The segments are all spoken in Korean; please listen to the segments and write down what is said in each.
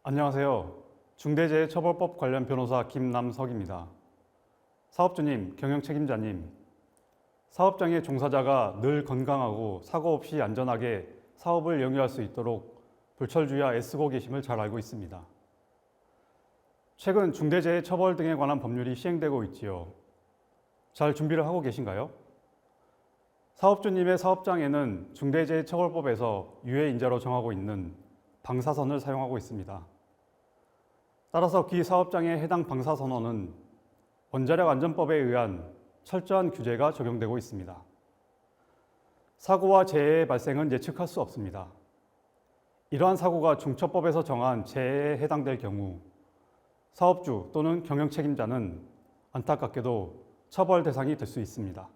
안녕하세요. 중대재해처벌법 관련 변호사 김남석입니다. 사업주님, 경영책임자님, 사업장의 종사자가 늘 건강하고 사고 없이 안전하게 사업을 영위할 수 있도록 불철주야 애쓰고 계심을 잘 알고 있습니다. 최근 중대재해처벌 등에 관한 법률이 시행되고 있지요. 잘 준비를 하고 계신가요? 사업주님의 사업장에는 중대재해처벌법에서 유해인자로 정하고 있는 방사선을 사용하고 있습니다. 따라서 기 사업장의 해당 방사선언은 원자력안전법에 의한 철저한 규제가 적용되고 있습니다. 사고와 재해의 발생은 예측할 수 없습니다. 이러한 사고가 중처법에서 정한 재해에 해당될 경우 사업주 또는 경영책임자는 안타깝게도 처벌 대상이 될 수 있습니다.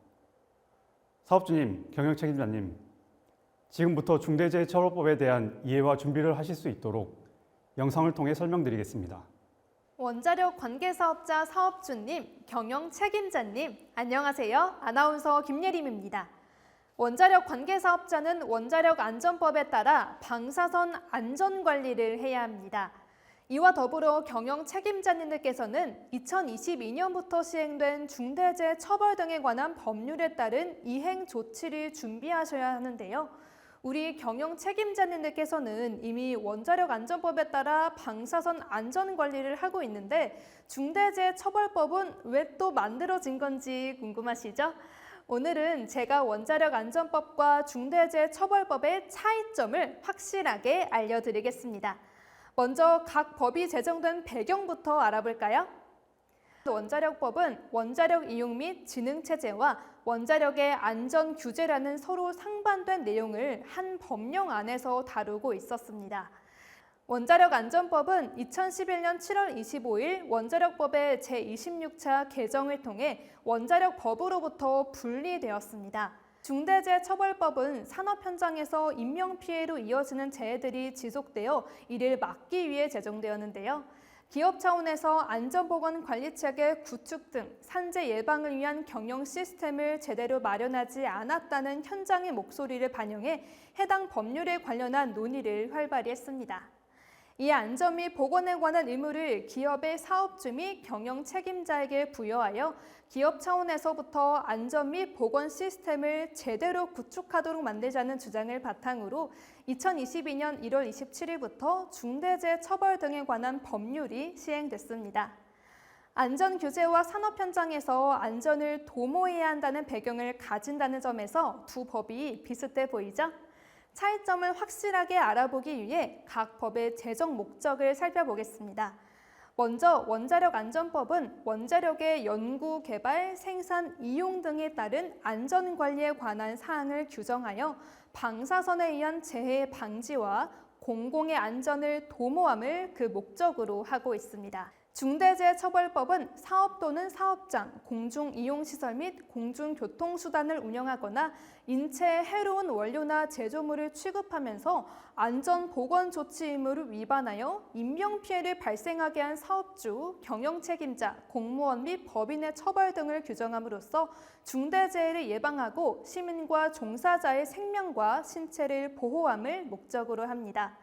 사업주님, 경영책임자님, 지금부터 중대재해처벌법에 대한 이해와 준비를 하실 수 있도록 영상을 통해 설명드리겠습니다. 원자력 관계사업자 사업주님, 경영 책임자님, 안녕하세요. 아나운서 김예림입니다. 원자력 관계사업자는 원자력 안전법에 따라 방사선 안전관리를 해야 합니다. 이와 더불어 경영 책임자님들께서는 2022년부터 시행된 중대재해 처벌 등에 관한 법률에 따른 이행 조치를 준비하셔야 하는데요. 우리 경영 책임자님들께서는 이미 원자력 안전법에 따라 방사선 안전 관리를 하고 있는데 중대재해처벌법은 왜 또 만들어진 건지 궁금하시죠? 오늘은 제가 원자력 안전법과 중대재해처벌법의 차이점을 확실하게 알려드리겠습니다. 먼저 각 법이 제정된 배경부터 알아볼까요? 원자력법은 원자력 이용 및 진흥체제와 원자력의 안전 규제라는 서로 상반된 내용을 한 법령 안에서 다루고 있었습니다. 원자력 안전법은 2011년 7월 25일 원자력법의 제26차 개정을 통해 원자력법으로부터 분리되었습니다. 중대재해처벌법은 산업 현장에서 인명피해로 이어지는 재해들이 지속되어 이를 막기 위해 제정되었는데요. 기업 차원에서 안전보건관리체계 구축 등 산재 예방을 위한 경영 시스템을 제대로 마련하지 않았다는 현장의 목소리를 반영해 해당 법률에 관련한 논의를 활발히 했습니다. 이 안전 및 보건에 관한 의무를 기업의 사업주 및 경영 책임자에게 부여하여 기업 차원에서부터 안전 및 보건 시스템을 제대로 구축하도록 만들자는 주장을 바탕으로 2022년 1월 27일부터 중대재해처벌 등에 관한 법률이 시행됐습니다. 안전 규제와 산업 현장에서 안전을 도모해야 한다는 배경을 가진다는 점에서 두 법이 비슷해 보이죠? 차이점을 확실하게 알아보기 위해 각 법의 제정 목적을 살펴보겠습니다. 먼저 원자력 안전법은 원자력의 연구, 개발, 생산, 이용 등에 따른 안전관리에 관한 사항을 규정하여 방사선에 의한 재해 방지와 공공의 안전을 도모함을 그 목적으로 하고 있습니다. 중대재해처벌법은 사업 또는 사업장, 공중이용시설 및 공중교통수단을 운영하거나 인체에 해로운 원료나 제조물을 취급하면서 안전보건조치 의무를 위반하여 인명피해를 발생하게 한 사업주, 경영책임자, 공무원 및 법인의 처벌 등을 규정함으로써 중대재해를 예방하고 시민과 종사자의 생명과 신체를 보호함을 목적으로 합니다.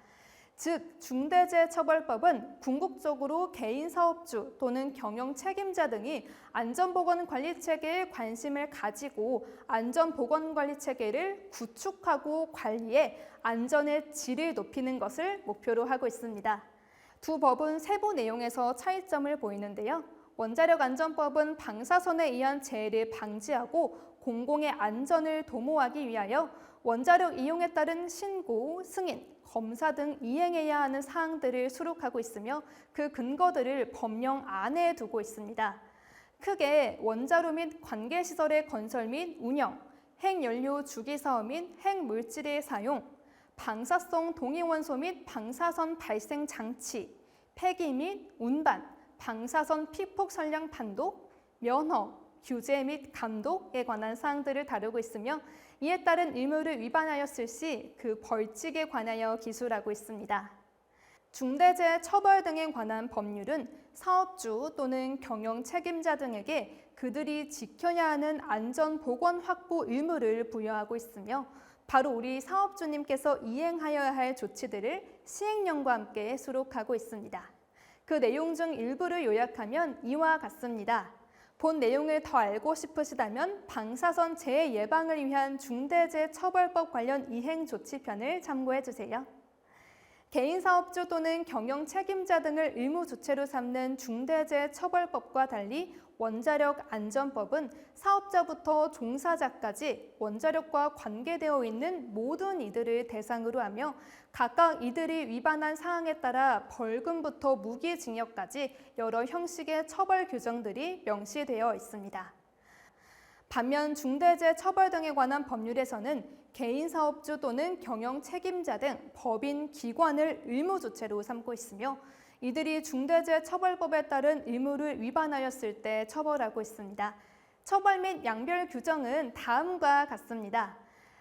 즉, 중대재해처벌법은 궁극적으로 개인 사업주 또는 경영 책임자 등이 안전보건관리체계에 관심을 가지고 안전보건관리체계를 구축하고 관리해 안전의 질을 높이는 것을 목표로 하고 있습니다. 두 법은 세부 내용에서 차이점을 보이는데요. 원자력 안전법은 방사선에 의한 재해를 방지하고 공공의 안전을 도모하기 위하여 원자력 이용에 따른 신고, 승인, 검사 등 이행해야 하는 사항들을 수록하고 있으며 그 근거들을 법령 안에 두고 있습니다. 크게 원자로 및 관계시설의 건설 및 운영, 핵연료 주기 사업 및 핵물질의 사용, 방사성 동위원소 및 방사선 발생 장치, 폐기 및 운반, 방사선 피폭 선량 판독, 면허, 규제 및 감독에 관한 사항들을 다루고 있으며 이에 따른 의무를 위반하였을 시 그 벌칙에 관하여 기술하고 있습니다. 중대재해처벌 등에 관한 법률은 사업주 또는 경영 책임자 등에게 그들이 지켜야 하는 안전보건 확보 의무를 부여하고 있으며 바로 우리 사업주님께서 이행하여야 할 조치들을 시행령과 함께 수록하고 있습니다. 그 내용 중 일부를 요약하면 이와 같습니다. 본 내용을 더 알고 싶으시다면 방사선 재해 예방을 위한 중대재해처벌법 관련 이행 조치편을 참고해 주세요. 개인 사업주 또는 경영 책임자 등을 의무 주체로 삼는 중대재해처벌법과 달리 원자력 안전법은 사업자부터 종사자까지 원자력과 관계되어 있는 모든 이들을 대상으로 하며 각각 이들이 위반한 사항에 따라 벌금부터 무기징역까지 여러 형식의 처벌 규정들이 명시되어 있습니다. 반면 중대재해처벌 등에 관한 법률에서는 개인 사업주 또는 경영 책임자 등 법인, 기관을 의무 주체로 삼고 있으며 이들이 중대재해처벌법에 따른 의무를 위반하였을 때 처벌하고 있습니다. 처벌 및 양별 규정은 다음과 같습니다.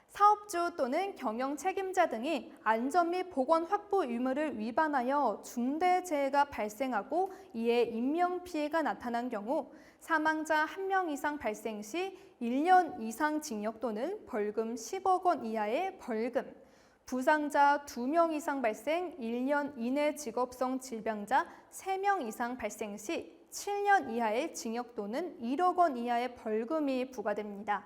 사업주 또는 경영 책임자 등이 안전 및 보건 확보 의무를 위반하여 중대재해가 발생하고 이에 인명피해가 나타난 경우 사망자 1명 이상 발생 시 1년 이상 징역 또는 벌금 10억 원 이하의 벌금, 부상자 2명 이상 발생 1년 이내 직업성 질병자 3명 이상 발생 시 7년 이하의 징역 또는 1억 원 이하의 벌금이 부과됩니다.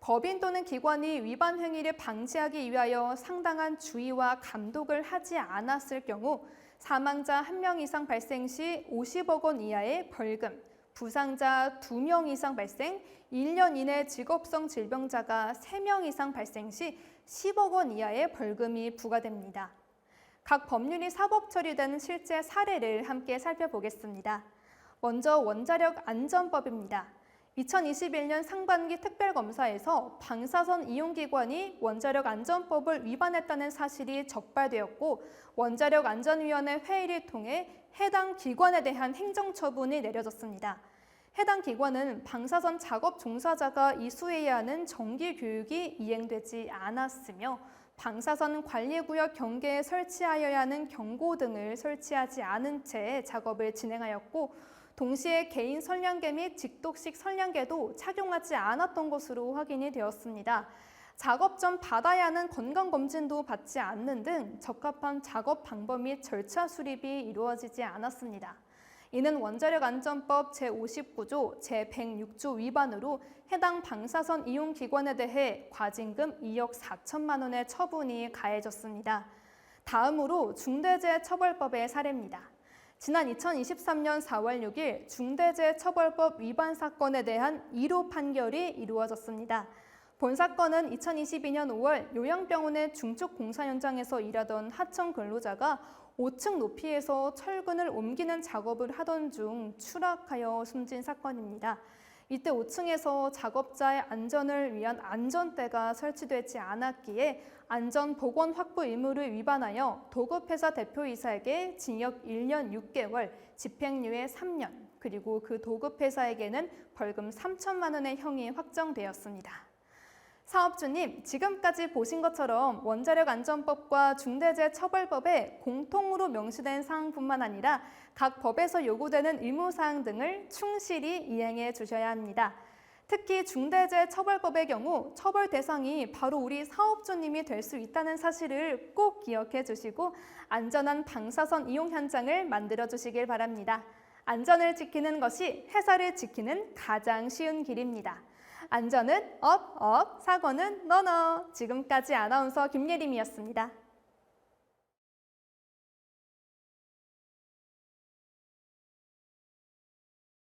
법인 또는 기관이 위반 행위를 방지하기 위하여 상당한 주의와 감독을 하지 않았을 경우 사망자 1명 이상 발생 시 50억 원 이하의 벌금, 부상자 2명 이상 발생, 1년 이내 직업성 질병자가 3명 이상 발생 시 10억 원 이하의 벌금이 부과됩니다. 각 법률이 사법 처리되는 실제 사례를 함께 살펴보겠습니다. 먼저 원자력 안전법입니다. 2021년 상반기 특별검사에서 방사선 이용기관이 원자력 안전법을 위반했다는 사실이 적발되었고 원자력안전위원회 회의를 통해 해당 기관에 대한 행정처분이 내려졌습니다. 해당 기관은 방사선 작업 종사자가 이수해야 하는 정기교육이 이행되지 않았으며 방사선 관리구역 경계에 설치하여야 하는 경고 등을 설치하지 않은 채 작업을 진행하였고 동시에 개인 선량계 및 직독식 선량계도 착용하지 않았던 것으로 확인이 되었습니다. 작업 전 받아야 하는 건강검진도 받지 않는 등 적합한 작업 방법 및 절차 수립이 이루어지지 않았습니다. 이는 원자력안전법 제59조, 제106조 위반으로 해당 방사선 이용기관에 대해 과징금 2억 4천만 원의 처분이 가해졌습니다. 다음으로 중대재해처벌법의 사례입니다. 지난 2023년 4월 6일 중대재해처벌법 위반 사건에 대한 1호 판결이 이루어졌습니다. 본 사건은 2022년 5월 요양병원의 중축 공사 현장에서 일하던 하청 근로자가 5층 높이에서 철근을 옮기는 작업을 하던 중 추락하여 숨진 사건입니다. 이때 5층에서 작업자의 안전을 위한 안전대가 설치되지 않았기에 안전보건 확보 의무를 위반하여 도급회사 대표이사에게 징역 1년 6개월, 집행유예 3년, 그리고 그 도급회사에게는 벌금 3천만 원의 형이 확정되었습니다. 사업주님, 지금까지 보신 것처럼 원자력안전법과 중대재해처벌법에 공통으로 명시된 사항뿐만 아니라 각 법에서 요구되는 의무사항 등을 충실히 이행해 주셔야 합니다. 특히 중대재해처벌법의 경우 처벌 대상이 바로 우리 사업주님이 될 수 있다는 사실을 꼭 기억해 주시고 안전한 방사선 이용 현장을 만들어 주시길 바랍니다. 안전을 지키는 것이 회사를 지키는 가장 쉬운 길입니다. 안전은 업, 사고는 너너. 지금까지 아나운서 김예림이었습니다.